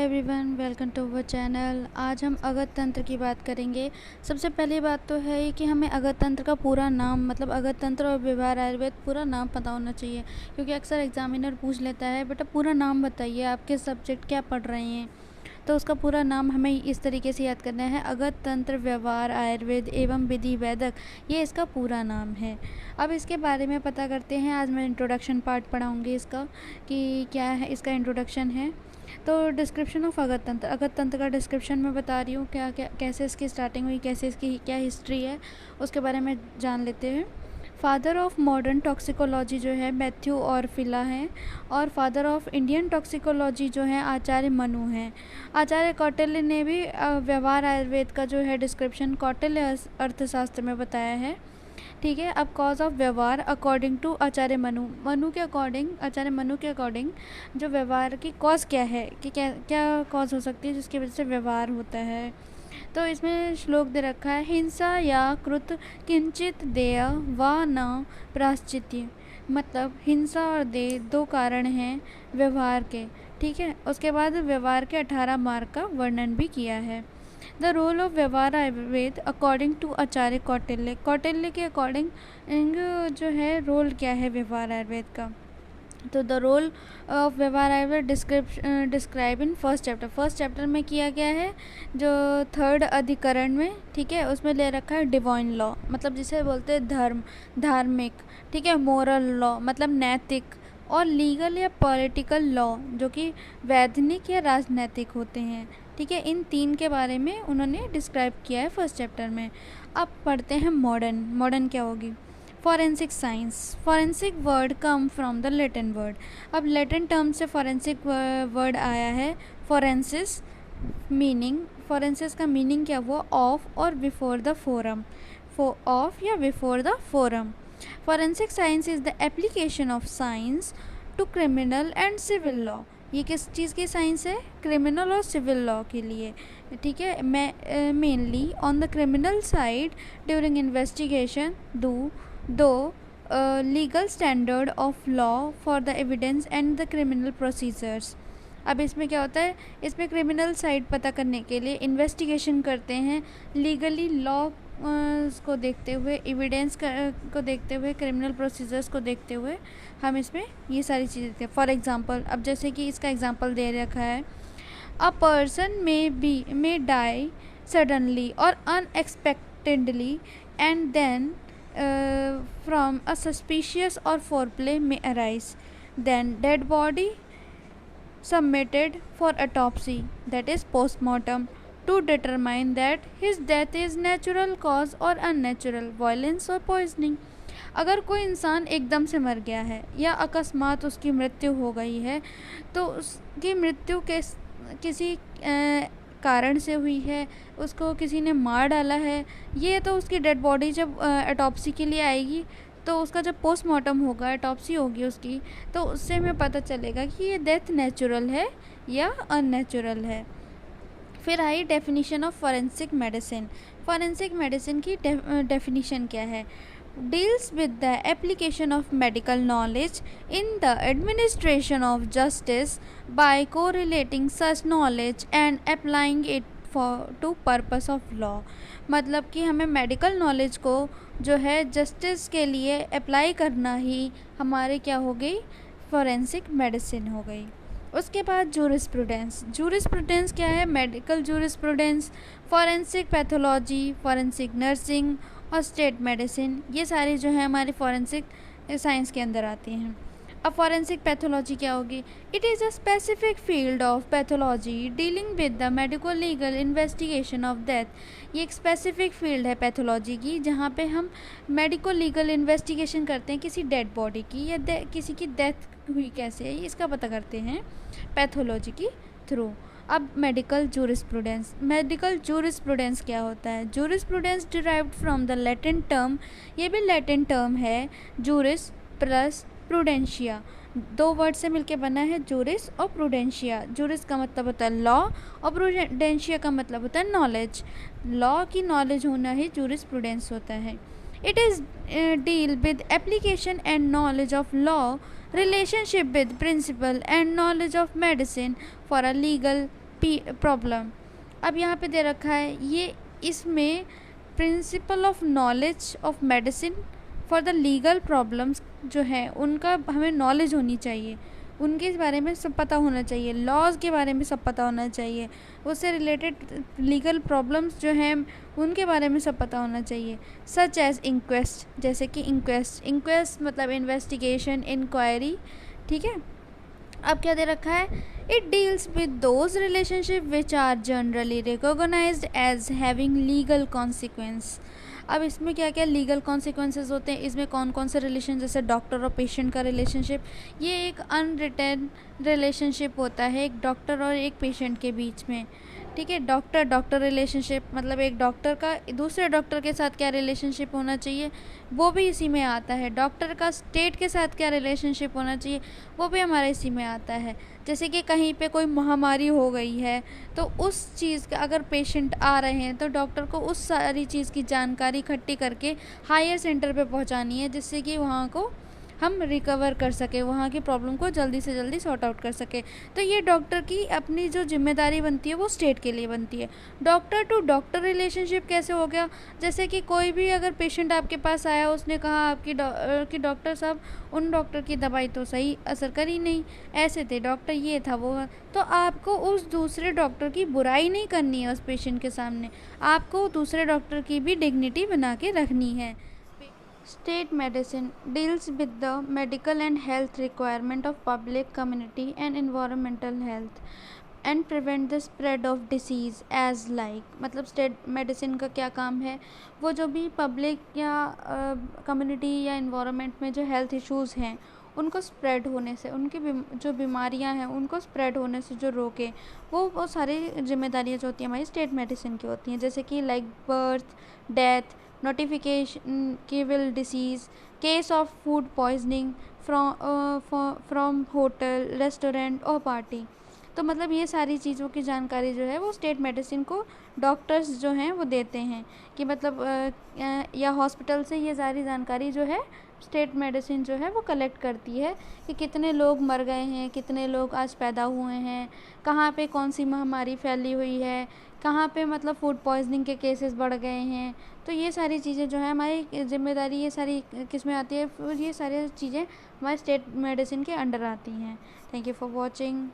Everyone, welcome to our channel. आज हम अगध तंत्र की बात करेंगे। सबसे पहली बात तो है कि हमें अगध तंत्र का पूरा नाम मतलब अगध तंत्र और व्यवहार आयुर्वेद पूरा नाम पता होना चाहिए, क्योंकि अक्सर एग्जामिनर पूछ लेता है बेटा पूरा नाम बताइए, आप किस सब्जेक्ट क्या पढ़ रहे हैं। तो उसका पूरा नाम हमें इस तरीके से याद करना है, अगध तंत्र व्यवहार आयुर्वेद एवं विधि वैदक, ये इसका पूरा नाम है। अब इसके बारे में पता करते हैं। आज मैं इंट्रोडक्शन पार्ट पढ़ाऊँगी इसका कि क्या है, इसका इंट्रोडक्शन है। तो डिस्क्रिप्शन ऑफ अगध तंत्र का डिस्क्रिप्शन मैं बता रही हूँ, क्या क्या कैसे इसकी स्टार्टिंग हुई, कैसे इसकी क्या हिस्ट्री है, उसके बारे में जान लेते हैं। फादर ऑफ मॉडर्न टॉक्सिकोलॉजी जो है मैथ्यू और फिला हैं, और फादर ऑफ इंडियन टॉक्सिकोलॉजी जो है आचार्य मनु हैं। आचार्य कौटिल्य ने भी व्यवहार आयुर्वेद का जो है डिस्क्रिप्शन कौटिल्य अर्थशास्त्र में बताया है। ठीक है। अब कॉज ऑफ व्यवहार अकॉर्डिंग टू आचार्य आचार्य मनु के अकॉर्डिंग जो व्यवहार की कॉज क्या है, कि क्या क्या कॉज हो सकती है जिसकी वजह से व्यवहार होता है। तो इसमें श्लोक दे रखा है, हिंसा या कृत किंचित देय व न प्राश्चित्य। मतलब हिंसा और देय दो कारण हैं व्यवहार के। ठीक है। उसके बाद व्यवहार के 18 मार्ग का वर्णन भी किया है। द रोल ऑफ व्यवहार आयुर्वेद अकॉर्डिंग टू आचार्य कौटिल्य के अकॉर्डिंग जो है रोल क्या है व्यवहार आयुर्वेद का। तो द रोल ऑफ व्यवहार Ayurveda describe in first chapter में किया गया है, जो 3rd अधिकरण में। ठीक है। उसमें ले रखा है डिवाइन लॉ, मतलब जिसे बोलते हैं धर्म, धार्मिक। ठीक है। मोरल लॉ मतलब नैतिक, और लीगल या पॉलिटिकल लॉ जो कि वैधानिक या राजनैतिक होते हैं। ठीक है। इन 3 के बारे में उन्होंने डिस्क्राइब किया है फर्स्ट चैप्टर में। अब पढ़ते हैं मॉडर्न क्या होगी। Forensic science, forensic word come from the Latin word. अब लैटिन टर्म से फॉरेंसिक वर्ड आया है। फॉरेंसिस का मीनिंग क्या हुआ, ऑफ और बिफोर द फोरम, ऑफ या before the forum. Forensic science is the application of science to criminal and civil law. ये किस चीज़ की साइंस है, क्रिमिनल और सिविल लॉ के लिए। ठीक है। Mainly on the criminal side during investigation two legal standard of law for the evidence and the criminal procedures. अब इसमें क्या होता है, इसमें क्रिमिनल साइड पता करने के लिए इन्वेस्टिगेशन करते हैं, लीगली लॉ को देखते हुए, एविडेंस को देखते हुए, क्रिमिनल प्रोसीजर्स को देखते हुए हम इसमें ये सारी चीज़ें देखते हैं। फॉर एग्जांपल, अब जैसे कि इसका एग्जांपल दे रखा है, a person may die suddenly or unexpectedly and then from a suspicious or foul may arise, then dead body submitted for autopsy, that is postmortem, to determine that his death is natural cause or unnatural, violence or poisoning। अगर कोई इंसान एकदम से मर गया है या अकस्मात उसकी मृत्यु हो गई है, तो उसकी मृत्यु किसी कारण से हुई है, उसको किसी ने मार डाला है, ये तो उसकी डेड बॉडी जब ऑटोप्सी के लिए आएगी, तो उसका जब पोस्टमार्टम होगा, ऑटोप्सी होगी उसकी, तो उससे हमें पता चलेगा कि ये डेथ नेचुरल है या अननेचुरल है। फिर आई डेफिनीशन ऑफ फॉरेंसिक मेडिसिन की डेफिनीशन क्या है, deals with the application of medical knowledge in the administration of justice by correlating such knowledge and applying it to purpose of law। मतलब कि हमें मेडिकल नॉलेज को जो है जस्टिस के लिए अप्लाई करना ही हमारे क्या हो गई, फॉरेंसिक मेडिसिन हो गई। उसके बाद जूरिस्प्रूडेंस क्या है, medical jurisprudence, forensic pathology, forensic nursing और स्टेट मेडिसिन, ये सारी जो है हमारी फॉरेंसिक साइंस के अंदर आती हैं। अब फॉरेंसिक पैथोलॉजी क्या होगी, it is a specific field of pathology dealing with the medico legal investigation of death. ये एक स्पेसिफिक फील्ड है पैथोलॉजी की, जहाँ पे हम मेडिको लीगल इन्वेस्टिगेशन करते हैं किसी डेड बॉडी की, या किसी की डेथ हुई कैसे है, इसका पता करते हैं पैथोलॉजी की थ्रू। अब मेडिकल जूरिस्प्रूडेंस क्या होता है, jurisprudence derived from the Latin term, ये भी लैटिन टर्म है, जूरिस प्लस प्रूडेंशिया, 2 वर्ड से मिलके बना है जूरिस और प्रूडेंशिया। जूरिस का मतलब होता है लॉ और प्रूडेंशिया का मतलब होता है नॉलेज। लॉ की नॉलेज होना ही जूरिस्प्रूडेंस होता है। It is deal with application and knowledge of law, relationship with principle and knowledge of medicine for a legal problem. अब यहाँ पे दे रखा है ये, इसमें principle of knowledge of medicine for the legal problems जो है उनका हमें नॉलेज होनी चाहिए, उनके बारे में सब पता होना चाहिए, लॉज के बारे में सब पता होना चाहिए, उससे रिलेटेड लीगल प्रॉब्लम्स जो हैं उनके बारे में सब पता होना चाहिए। सच एज इंक्वेस्ट, जैसे कि इंक्वेस्ट मतलब इन्वेस्टिगेशन, इंक्वायरी, ठीक है। अब क्या दे रखा है, it deals with those relationship which are generally recognised as having legal consequence. अब इसमें क्या क्या लीगल कॉन्सिक्वेंसेस होते हैं, इसमें कौन कौन से रिलेशन, जैसे डॉक्टर और पेशेंट का रिलेशनशिप, ये एक अनरिटन रिलेशनशिप होता है एक डॉक्टर और एक पेशेंट के बीच में, ठीक है। डॉक्टर रिलेशनशिप मतलब एक डॉक्टर का दूसरे डॉक्टर के साथ क्या रिलेशनशिप होना चाहिए वो भी इसी में आता है। डॉक्टर का स्टेट के साथ क्या रिलेशनशिप होना चाहिए वो भी हमारे इसी में आता है। जैसे कि कहीं पे कोई महामारी हो गई है तो उस चीज़ का अगर पेशेंट आ रहे हैं तो डॉक्टर को उस सारी चीज़ की जानकारी इकट्ठी करके हायर सेंटर पे पहुंचानी है, जिससे कि वहाँ को हम रिकवर कर सके, वहाँ की प्रॉब्लम को जल्दी से जल्दी सॉर्ट आउट कर सके। तो ये डॉक्टर की अपनी जो जिम्मेदारी बनती है वो स्टेट के लिए बनती है। डॉक्टर टू डॉक्टर रिलेशनशिप कैसे हो गया, जैसे कि कोई भी अगर पेशेंट आपके पास आया, उसने कहा आपकी डॉक्टर साहब उन डॉक्टर की दवाई तो सही असर करी नहीं, ऐसे थे डॉक्टर, ये था वो, तो आपको उस दूसरे डॉक्टर की बुराई नहीं करनी है उस पेशेंट के सामने, आपको दूसरे डॉक्टर की भी डिग्निटी बना के रखनी है। State medicine deals with the medical and health requirement of public, community and environmental health and prevent the spread of disease as like, मतलब स्टेट मेडिसिन का क्या काम है, वो जो भी पब्लिक या कम्युनिटी या इन्वायरमेंट में जो हेल्थ इश्यूज़ हैं उनको स्प्रेड होने से, उनकी जो बीमारियां हैं उनको स्प्रेड होने से जो रोके, वो सारी जिम्मेदारियां जो होती हैं हमारी स्टेट मेडिसिन की होती हैं। जैसे कि like birth, death, notification civil disease, case of food poisoning from hotel, restaurant और पार्टी। तो मतलब ये सारी चीज़ों की जानकारी जो है वो स्टेट मेडिसिन को डॉक्टर्स जो हैं वो देते हैं, कि मतलब या हॉस्पिटल से ये सारी जानकारी जो है स्टेट मेडिसिन जो है वो कलेक्ट करती है कि कितने लोग मर गए हैं, कितने लोग आज पैदा हुए हैं, कहाँ पे कौन सी महामारी फैली हुई है, कहाँ पे मतलब फूड पॉइजनिंग के केसेस बढ़ गए हैं। तो ये सारी चीज़ें जो है हमारी जिम्मेदारी, ये सारी किस में आती है, ये सारी चीज़ें हमारे स्टेट मेडिसिन के अंडर आती हैं। Thank you for watching.